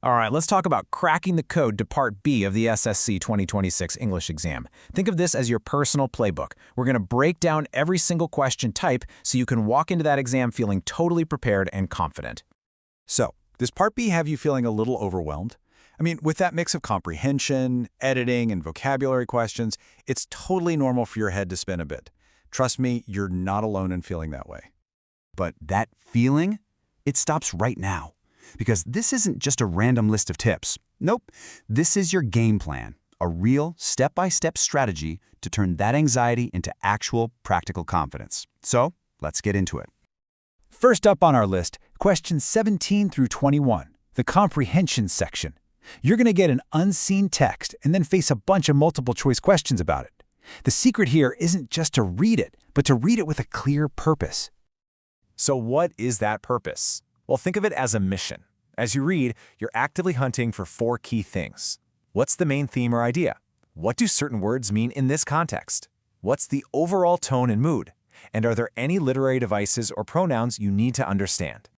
All right, let's talk about cracking the code to Part B of the SSC 2026 English exam. Think of this as your personal playbook. We're going to break down every single question type so you can walk into that exam feeling totally prepared and confident. So, does Part B have you feeling a little overwhelmed? I mean, with that mix of comprehension, editing, and vocabulary questions, it's totally normal for your head to spin a bit. Trust me, you're not alone in feeling that way. But that feeling, it stops right now. Because this isn't just a random list of tips. Nope, this is your game plan, a real step-by-step strategy to turn that anxiety into actual practical confidence. So, let's get into it. First up on our list, questions 17 through 21, the comprehension section. You're going to get an unseen text and then face a bunch of multiple-choice questions about it. The secret here isn't just to read it, but to read it with a clear purpose. So what is that purpose? Well, think of it as a mission. As you read, you're actively hunting for 4 key things. What's the main theme or idea? What do certain words mean in this context? What's the overall tone and mood? And are there any literary devices or pronouns you need to understand?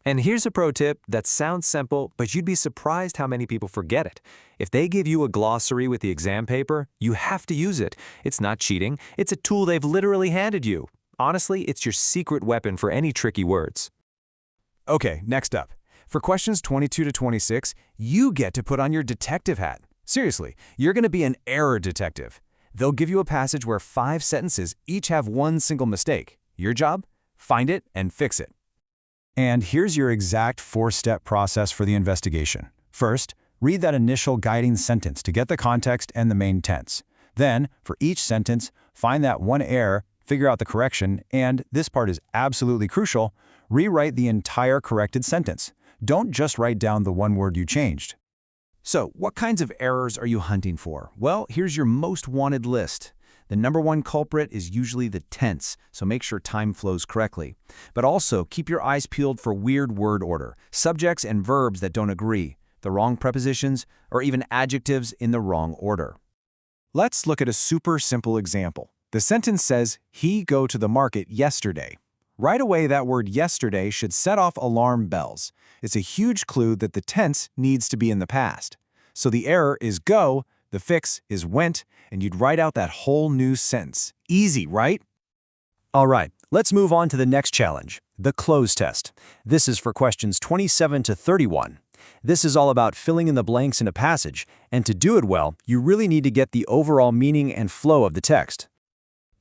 And here's a pro tip that sounds simple, but you'd be surprised how many people forget it. If they give you a glossary with the exam paper, you have to use it. It's not cheating. It's a tool they've literally handed you. Honestly, it's your secret weapon for any tricky words. Okay, next up. For questions 22 to 26, you get to put on your detective hat. Seriously, you're going to be an error detective. They'll give you a passage where 5 sentences each have one single mistake. Your job? Find it and fix it. And here's your exact 4-step process for the investigation. First, read that initial guiding sentence to get the context and the main tense. Then, for each sentence, find that one error, figure out the correction, and, this part is absolutely crucial, rewrite the entire corrected sentence. Don't just write down the one word you changed. So, what kinds of errors are you hunting for? Well, here's your most wanted list. The number 1 culprit is usually the tense, so make sure time flows correctly. But also, keep your eyes peeled for weird word order, subjects and verbs that don't agree, the wrong prepositions, or even adjectives in the wrong order. Let's look at a super simple example. The sentence says, "He go to the market yesterday." Right away, that word yesterday should set off alarm bells. It's a huge clue that the tense needs to be in the past. So the error is go, the fix is went, and you'd write out that whole new sentence. Easy, right? All right, let's move on to the next challenge, the cloze test. This is for questions 27 to 31. This is all about filling in the blanks in a passage, and to do it well, you really need to get the overall meaning and flow of the text.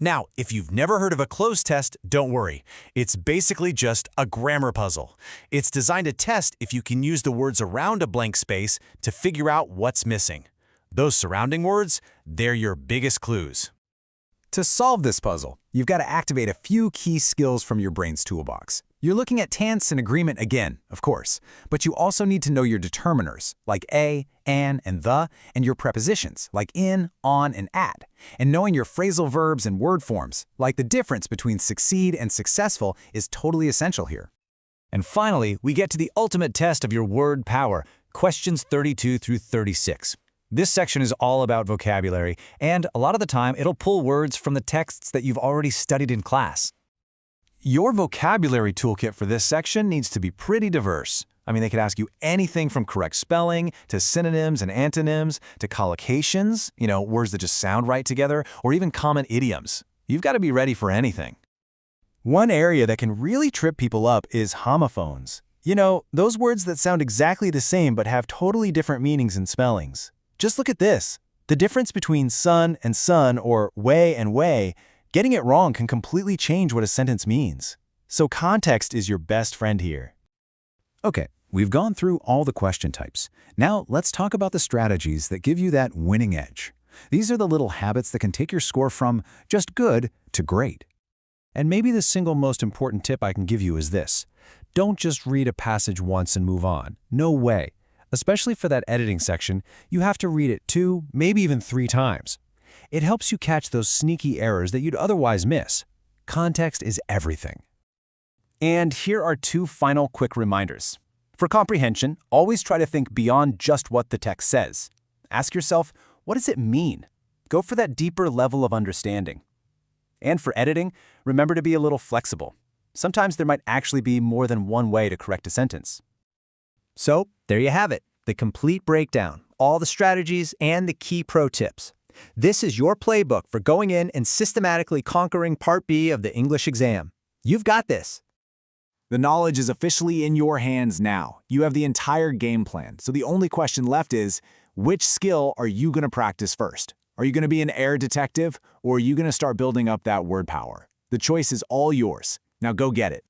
Now, if you've never heard of a cloze test, don't worry. It's basically just a grammar puzzle. It's designed to test if you can use the words around a blank space to figure out what's missing. Those surrounding words, they're your biggest clues. To solve this puzzle, you've got to activate a few key skills from your brain's toolbox. You're looking at tense and agreement again, of course, but you also need to know your determiners, like a, an, and the, and your prepositions, like in, on, and at. And knowing your phrasal verbs and word forms, like the difference between succeed and successful, is totally essential here. And finally, we get to the ultimate test of your word power, questions 32 through 36. This section is all about vocabulary, and a lot of the time, it'll pull words from the texts that you've already studied in class. Your vocabulary toolkit for this section needs to be pretty diverse. I mean, they could ask you anything from correct spelling, to synonyms and antonyms, to collocations, words that just sound right together, or even common idioms. You've got to be ready for anything. One area that can really trip people up is homophones. Those words that sound exactly the same but have totally different meanings and spellings. Just look at this. The difference between sun and sun, or way and way, getting it wrong can completely change what a sentence means. So context is your best friend here. Okay, we've gone through all the question types. Now let's talk about the strategies that give you that winning edge. These are the little habits that can take your score from just good to great. And maybe the single most important tip I can give you is this. Don't just read a passage once and move on. No way. Especially for that editing section, you have to read it 2, maybe even 3 times. It helps you catch those sneaky errors that you'd otherwise miss. Context is everything. And here are 2 final quick reminders. For comprehension, always try to think beyond just what the text says. Ask yourself, what does it mean? Go for that deeper level of understanding. And for editing, remember to be a little flexible. Sometimes there might actually be more than one way to correct a sentence. So, There you have it, the complete breakdown, all the strategies and the key pro tips. This is your playbook for going in and systematically conquering Part B of the English exam. You've got this. The knowledge is officially in your hands now. You have the entire game plan, so the only question left is, which skill are you going to practice first? Are you going to be an air detective, or are you going to start building up that word power? The choice is all yours. Now go get it.